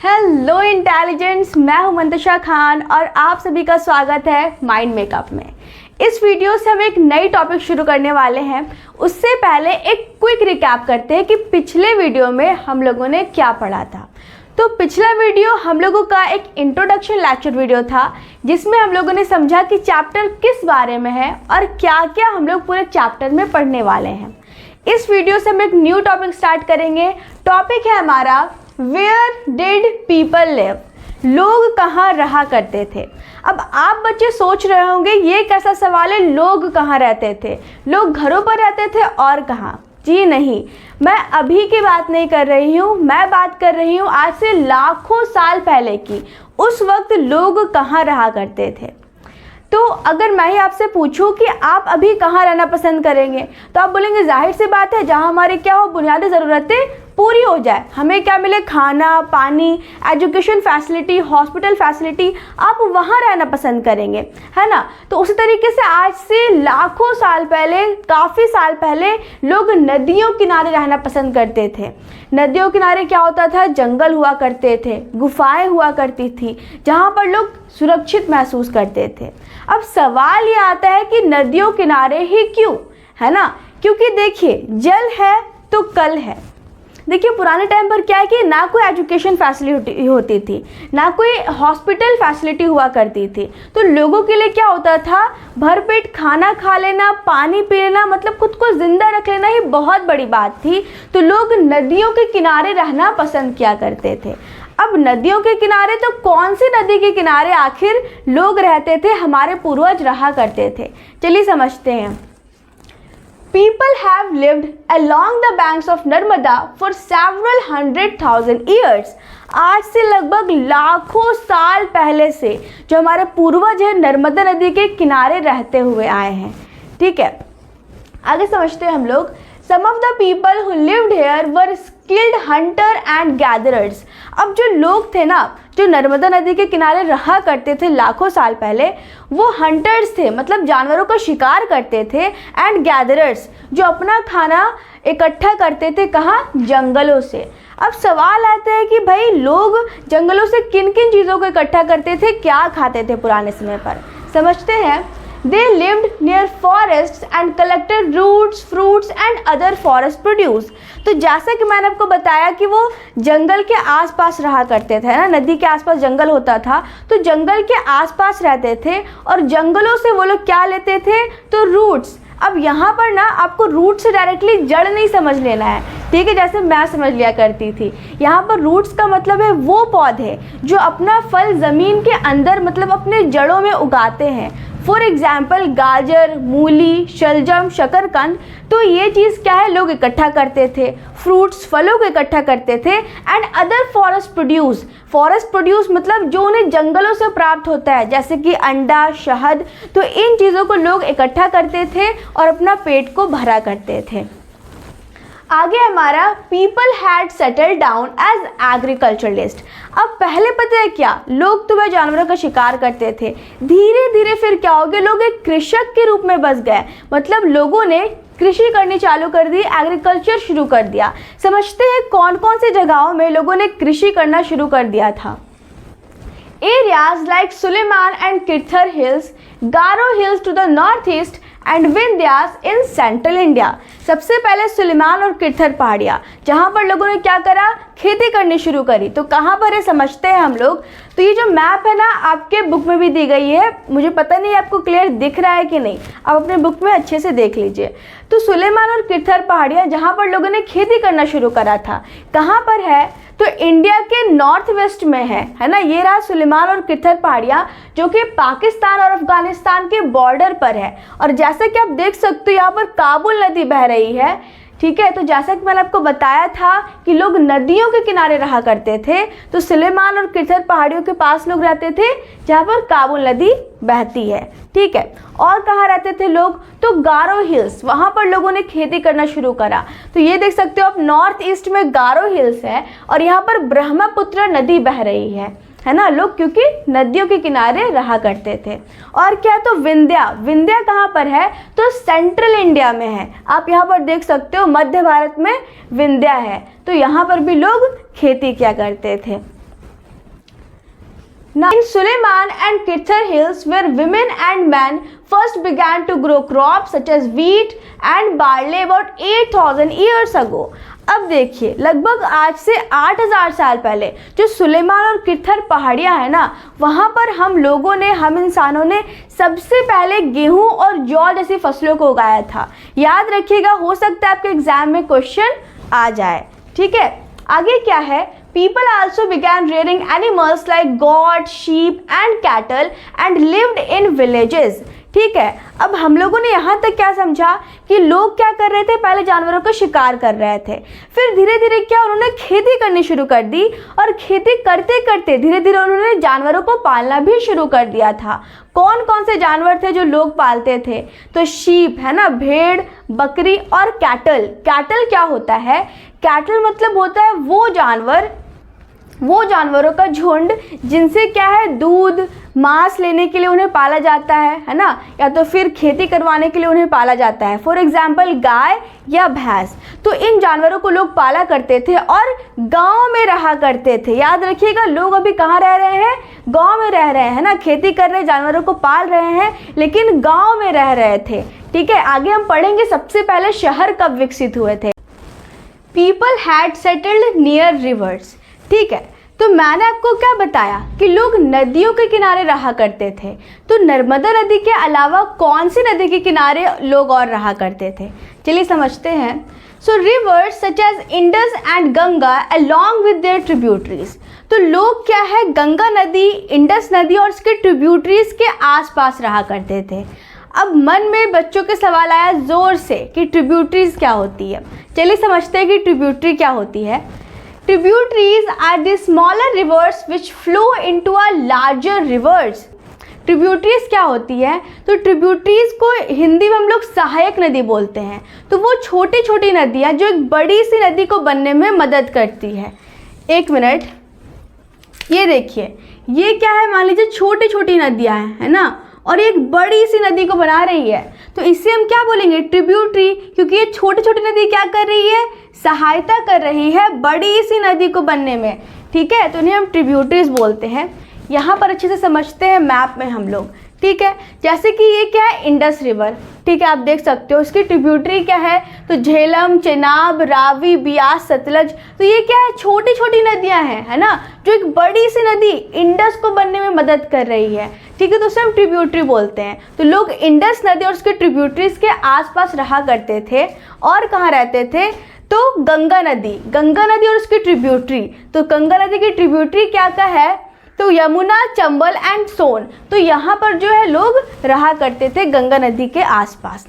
Hello intelligence, मैं हूं मंतशा खान और आप सभी का स्वागत है माइंड मेकअप में। इस वीडियो से हम एक नई टॉपिक शुरू करने वाले हैं। उससे पहले एक क्विक रिकैप करते हैं कि पिछले वीडियो में हम लोगों ने क्या पढ़ा था। तो पिछला वीडियो हम लोगों का एक इंट्रोडक्शन लेक्चर वीडियो था, जिसमें हम लोगों ने समझा कि चैप्टर किस बारे में है और क्या क्या हम लोग पूरे चैप्टर में पढ़ने वाले हैं। इस वीडियो से हम एक न्यू टॉपिक स्टार्ट करेंगे। टॉपिक है हमारा वेयर डिड पीपल लिव, लोग कहाँ रहा करते थे। अब आप बच्चे सोच रहे होंगे ये कैसा सवाल है, लोग कहाँ रहते थे, लोग घरों पर रहते थे और कहाँ। जी नहीं, मैं अभी की बात नहीं कर रही हूँ, मैं बात कर रही हूँ आज से लाखों साल पहले की। उस वक्त लोग कहाँ रहा करते थे। तो अगर मैं ही आपसे पूछूं कि आप अभी कहाँ रहना पसंद करेंगे, तो आप बोलेंगे जाहिर सी बात है जहाँ हमारी क्या हो, बुनियादी ज़रूरतें पूरी हो जाए, हमें क्या मिले, खाना, पानी, एजुकेशन फैसिलिटी, हॉस्पिटल फैसिलिटी, आप वहाँ रहना पसंद करेंगे, है ना। तो उसी तरीके से आज से लाखों साल पहले, काफ़ी साल पहले लोग नदियों किनारे रहना पसंद करते थे। नदियों किनारे क्या होता था, जंगल हुआ करते थे, गुफाएं हुआ करती थी, जहाँ पर लोग सुरक्षित महसूस करते थे। अब सवाल ये आता है कि नदियों किनारे ही क्यों, है ना। क्योंकि देखिए, जल है तो कल है। देखिए पुराने टाइम पर क्या है कि ना कोई एजुकेशन फैसिलिटी होती थी, ना कोई हॉस्पिटल फैसिलिटी हुआ करती थी। तो लोगों के लिए क्या होता था, भरपेट खाना खा लेना, पानी पी लेना, मतलब खुद को जिंदा रख लेना ही बहुत बड़ी बात थी। तो लोग नदियों के किनारे रहना पसंद किया करते थे। अब नदियों के किनारे, तो कौन सी नदी के किनारे आखिर लोग रहते थे, हमारे पूर्वज रहा करते थे, चलिए समझते हैं। People have lived along the banks of Narmada for several 100,000 years. आज से लगभग लाखों साल पहले से जो हमारे पूर्वज हैं नर्मदा नदी के किनारे रहते हुए आए हैं। ठीक है, आगे समझते हैं हम लोग। Some of the people who lived here were skilled hunter and gatherers. अब जो लोग थे ना, जो नर्मदा नदी के किनारे रहा करते थे लाखों साल पहले, वो हंटर्स थे, मतलब जानवरों का शिकार करते थे, एंड गैदरर्स, जो अपना खाना इकट्ठा करते थे, कहाँ, जंगलों से। अब सवाल आता है कि भाई लोग जंगलों से किन किन चीज़ों को इकट्ठा करते थे, क्या खाते थे पुराने समय पर, समझते हैं। They lived near forests and collected roots, fruits and other forest produce. तो जैसा कि मैंने आपको बताया कि वो जंगल के आसपास रहा करते थे ना, नदी के आसपास जंगल होता था, तो जंगल के आसपास रहते थे और जंगलों से वो लोग क्या लेते थे, तो रूट्स। अब यहाँ पर ना आपको रूट से डायरेक्टली जड़ नहीं समझ लेना है, ठीक है, जैसे मैं समझ लिया करती थी। यहाँ पर रूट्स का मतलब है वो पौधे जो अपना फल ज़मीन के अंदर, मतलब अपने जड़ों में उगाते हैं। फॉर एग्जाम्पल गाजर, मूली, शलजम, शकरकंद। तो ये चीज़ क्या है, लोग इकट्ठा करते थे। फ्रूट्स, फलों को इकट्ठा करते थे। And other forest produce, forest produce मतलब जो उन्हें जंगलों से प्राप्त होता है, जैसे कि अंडा, शहद। तो इन चीज़ों को लोग इकट्ठा करते थे और अपना पेट को भरा करते थे। आगे हमारा people had settle down as agriculturalist. अब पहले पता है क्या, लोग तो वह जानवरों का शिकार करते थे, धीरे धीरे फिर क्या हो गया, लोग एक कृषक के रूप में बस गए, मतलब लोगों ने कृषि करनी चालू कर दी, एग्रीकल्चर शुरू कर दिया। समझते हैं कौन कौन से जगहों में लोगों ने कृषि करना शुरू कर दिया था। Areas like Sulaiman and Kirthar hills, Garo hills to the north east and Vindhyas in central India. सबसे पहले सुलेमान और किरथर पहाड़ियाँ, जहाँ पर लोगों ने क्या करा, खेती करनी शुरू करी। तो कहाँ पर है, समझते हैं हम लोग। तो ये जो मैप है ना, आपके बुक में भी दी गई है, मुझे पता नहीं आपको क्लियर दिख रहा है कि नहीं, आप अपने बुक में अच्छे से देख लीजिए। तो सुलेमान और किरथर पहाड़ियाँ जहाँ पर लोगों ने खेती करना शुरू करा था, कहाँ पर है, तो इंडिया के नॉर्थ वेस्ट में है ना। ये रहा सुलेमान और किरथर पहाड़ियाँ, जो कि पाकिस्तान और अफगानिस्तान के बॉर्डर पर है। और जैसे कि आप देख सकते हो यहाँ पर काबुल नदी बह रही है, ठीक है। तो जैसा कि मैंने आपको बताया था कि लोग नदियों के किनारे रहा करते थे, तो सुलेमान और किरथर पहाड़ियों के पास लोग रहते थे जहाँ पर काबुल नदी बहती है, ठीक है। और कहाँ रहते थे लोग, तो गारो हिल्स, वहाँ पर लोगों ने खेती करना शुरू करा। तो ये देख सकते हो आप, नॉर्थ ईस्ट में गारो हिल्स है और यहाँ पर ब्रह्मपुत्र नदी बह रही है ना। लोग क्योंकि नदियों के किनारे रहा करते थे। और क्या, तो विंध्या, विंध्या कहाँ पर है, तो सेंट्रल इंडिया में है। आप यहाँ पर देख सकते हो मध्य भारत में विंध्या है, तो यहाँ पर भी लोग खेती किया करते थे। Now, in Suleiman and Kithar hills, where women and men first began to grow crops such as wheat and barley about 8,000 years ago. अब देखिए, लगभग आज से 8,000 साल पहले जो सुलेमान और किथर पहाड़ियाँ हैं ना, वहाँ पर हम इंसानों ने सबसे पहले गेहूँ और जौ जैसी फसलों को उगाया था। याद रखिएगा, हो सकता है आपके एग्जाम में क्वेश्चन आ जाए। ठीक है, आगे क्या है? People also began rearing animals like goat, sheep and cattle and lived in villages. ठीक है, अब हम लोगों ने यहाँ तक क्या समझा कि लोग क्या कर रहे थे? पहले जानवरों का शिकार कर रहे थे, फिर धीरे धीरे क्या उन्होंने खेती करनी शुरू कर दी, और खेती करते करते धीरे धीरे उन्होंने जानवरों को पालना भी शुरू कर दिया था। कौन कौन से जानवर थे जो लोग पालते थे? तो शीप है ना, भेड़, बकरी, और कैटल। कैटल क्या होता है? कैटल मतलब होता है वो जानवरों का झुंड जिनसे क्या है, दूध, मांस लेने के लिए उन्हें पाला जाता है ना, या तो फिर खेती करवाने के लिए उन्हें पाला जाता है। फॉर एग्जाम्पल गाय या भैंस। तो इन जानवरों को लोग पाला करते थे और गांव में रहा करते थे। याद रखिएगा, लोग अभी कहाँ रह रहे हैं? गांव में रह रहे हैं ना, खेती कर रहे, जानवरों को पाल रहे हैं, लेकिन गाँव में रह रहे थे। ठीक है, आगे हम पढ़ेंगे सबसे पहले शहर कब विकसित हुए थे। People had settled near reverse. ठीक है, तो मैंने आपको क्या बताया कि लोग नदियों के किनारे रहा करते थे। तो नर्मदा नदी के अलावा कौन सी नदी के किनारे लोग और रहा करते थे? चलिए समझते हैं। So rivers such as Indus and Ganga along with their tributaries. तो लोग क्या है, गंगा नदी, इंडस नदी और उसके ट्रिब्यूटरीज के आसपास रहा करते थे। अब मन में बच्चों के सवाल आया जोर से कि ट्रिब्यूटरीज क्या होती है। चलिए समझते हैं कि ट्रिब्यूटरी क्या होती है। Tributaries are the smaller rivers which flow into a larger rivers. Tributaries क्या होती है? तो ट्रिब्यूटरीज को हिंदी में हम लोग सहायक नदी बोलते हैं। तो वो छोटी छोटी नदियाँ जो एक बड़ी सी नदी को बनने में मदद करती है। एक मिनट, ये देखिए, ये क्या है? मान लीजिए छोटी छोटी नदियाँ हैं, है ना, और एक बड़ी सी नदी को बना रही है, तो इससे हम क्या बोलेंगे? ट्रिब्यूटरी, क्योंकि ये छोटी छोटी नदी क्या कर रही है? सहायता कर रही है बड़ी सी नदी को बनने में। ठीक है, तो इन्हें हम ट्रिब्यूटरीज बोलते हैं। यहाँ पर अच्छे से समझते हैं मैप में हम लोग। ठीक है, जैसे कि ये क्या है? Indus river. ठीक है, आप देख सकते हो इसकी ट्रिब्यूटरी क्या है? तो झेलम, चेनाब, रावी, बियास, सतलज। तो ये क्या है? छोटी छोटी नदियाँ हैं, है ना, जो एक बड़ी सी नदी इंडस को बनने में मदद कर रही है। ठीक है, तो उसे हम ट्रिब्यूटरी बोलते हैं। तो लोग इंडस नदी और उसके ट्रिब्यूटरीज के आसपास रहा करते थे। और कहाँ रहते थे? तो गंगा नदी और उसकी ट्रिब्यूटरी। तो गंगा नदी की ट्रिब्यूटरी क्या क्या है? तो यमुना, चंबल एंड सोन। तो यहाँ पर जो है लोग रहा करते थे गंगा नदी के आसपास।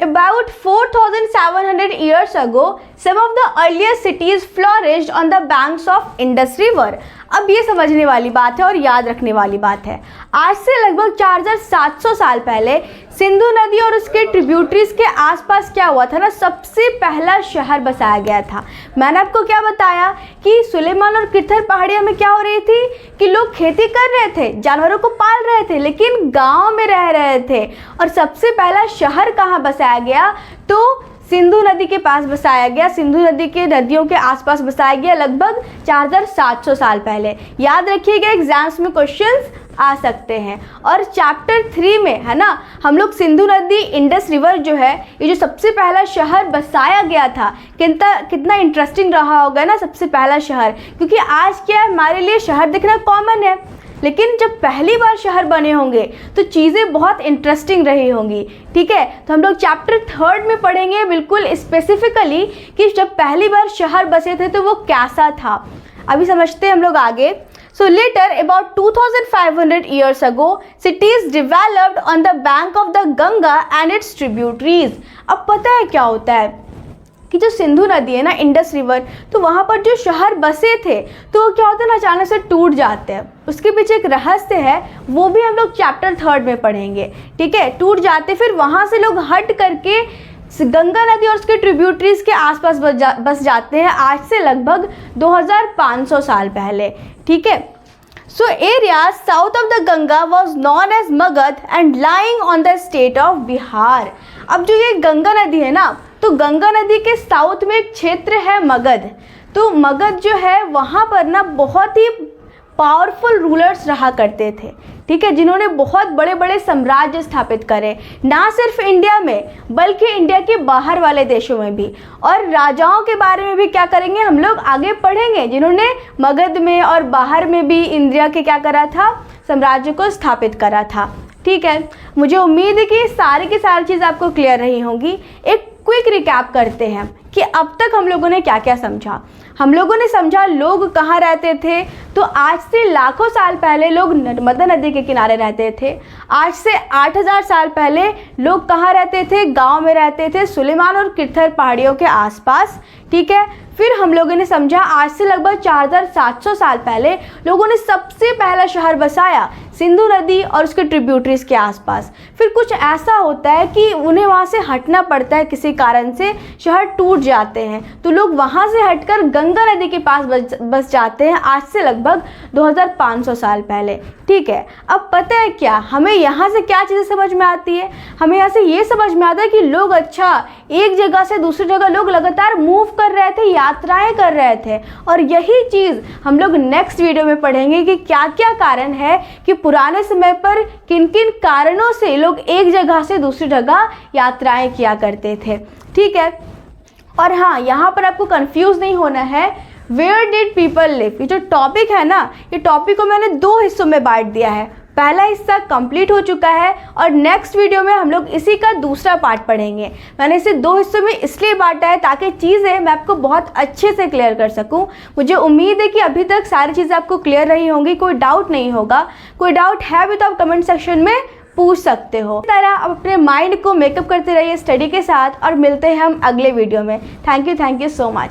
About 4,700 years ago, some of the earliest cities flourished on the banks of Indus River. अब ये समझने वाली बात है और याद रखने वाली बात है। आज से लगभग 4,700 साल पहले सिंधु नदी और उसके ट्रिब्यूटरीज के आसपास क्या हुआ था ना, सबसे पहला शहर बसाया गया था। मैंने आपको क्या बताया कि सुलेमान और किथर पहाड़ियों में क्या हो रही थी कि लोग खेती कर रहे थे, जानवरों को पाल रहे थे, लेकिन गांव में रह रहे थे। और सबसे पहला शहर कहाँ बसाया गया? तो सिंधु नदी के पास बसाया गया, सिंधु नदी के नदियों के आसपास बसाया गया, लगभग 4,700 साल पहले। याद रखिएगा, एग्जाम्स में क्वेश्चंस आ सकते हैं। और चैप्टर 3 में है ना, हम लोग सिंधु नदी, इंडस रिवर जो है, ये जो सबसे पहला शहर बसाया गया था, कितना इंटरेस्टिंग रहा होगा ना सबसे पहला शहर। क्योंकि आज क्या है, हमारे लिए शहर दिखना कॉमन है, लेकिन जब पहली बार शहर बने होंगे तो चीज़ें बहुत इंटरेस्टिंग रही होंगी। ठीक है, तो हम लोग चैप्टर 3 में पढ़ेंगे बिल्कुल स्पेसिफिकली कि जब पहली बार शहर बसे थे तो वो कैसा था। अभी समझते हैं हम लोग आगे। So later, about 2,500 years ago, cities developed on the bank of the Ganga and its tributaries. अब पता है क्या होता है कि जो सिंधु नदी है ना, इंडस रिवर, तो वहाँ पर जो शहर बसे थे तो वो क्या होता है ना, अचानक से टूट जाते हैं। उसके पीछे एक रहस्य है, वो भी हम लोग चैप्टर 3 में पढ़ेंगे। ठीक है, टूट जाते, फिर वहाँ से लोग हट करके गंगा नदी और उसके ट्रिब्यूटरीज के आसपास बस जाते हैं, आज से लगभग 2,500 साल पहले। ठीक है, so area south of the Ganga was known as Magadha and lying on the state of Bihar. अब जो ये गंगा नदी है ना, तो गंगा नदी के साउथ में एक क्षेत्र है मगध। तो मगध जो है वहाँ पर ना बहुत ही पावरफुल रूलर्स रहा करते थे, ठीक है, जिन्होंने बहुत बड़े बड़े साम्राज्य स्थापित करे, ना सिर्फ इंडिया में बल्कि इंडिया के बाहर वाले देशों में भी। और राजाओं के बारे में भी क्या करेंगे हम लोग आगे पढ़ेंगे, जिन्होंने मगध में और बाहर में भी इंडिया के क्या करा था, साम्राज्य को स्थापित करा था। ठीक है, मुझे उम्मीद है कि सारी की सारी चीज़ आपको क्लियर रही होंगी। एक क्विक रिकैप करते हैं कि अब तक हम लोगों ने क्या क्या समझा। हम लोगों ने समझा लोग कहाँ रहते थे, तो आज से लाखों साल पहले लोग नर्मदा नदी के किनारे रहते थे। आज से 8000 साल पहले लोग कहाँ रहते थे, गांव में रहते थे, सुलेमान और किरथर पहाड़ियों के आसपास। ठीक है, फिर हम लोगों ने समझा आज से लगभग 4700 साल पहले लोगों ने सबसे पहला शहर बसाया सिंधु नदी और उसके ट्रिब्यूटरीज के आसपास। फिर कुछ ऐसा होता है कि उन्हें वहाँ से हटना पड़ता है, किसी कारण से शहर टूट जाते हैं, तो लोग वहाँ से हटकर गंगा नदी के पास बस जाते हैं आज से लगभग 2500 साल पहले। ठीक है, अब पता है क्या हमें यहाँ से क्या चीज़ें समझ में आती है, हमें यहाँ से ये समझ में आता है कि लोग अच्छा एक जगह से दूसरी जगह लोग लगातार मूव कर रहे थे, यात्राएं कर रहे थे। और यही चीज़ हम लोग नेक्स्ट वीडियो में पढ़ेंगे कि क्या क्या कारण है कि पुराने समय पर किन किन कारणों से लोग एक जगह से दूसरी जगह यात्राएं किया करते थे। ठीक है, और हाँ, यहाँ पर आपको कंफ्यूज नहीं होना है, वेयर डिड पीपल लिव, ये जो टॉपिक है ना, ये टॉपिक को मैंने 2 हिस्सों में बांट दिया है। पहला हिस्सा कंप्लीट हो चुका है और नेक्स्ट वीडियो में हम लोग इसी का दूसरा पार्ट पढ़ेंगे। मैंने इसे 2 हिस्सों में इसलिए बांटा है ताकि चीज़ें मैं आपको बहुत अच्छे से क्लियर कर सकूं। मुझे उम्मीद है कि अभी तक सारी चीज़ें आपको क्लियर रही होंगी, कोई डाउट नहीं होगा। कोई डाउट है भी तो आप कमेंट सेक्शन में पूछ सकते हो। इस तरह आप अपने माइंड को मेकअप करते रहिए स्टडी के साथ और मिलते हैं हम अगले वीडियो में। Thank you so much.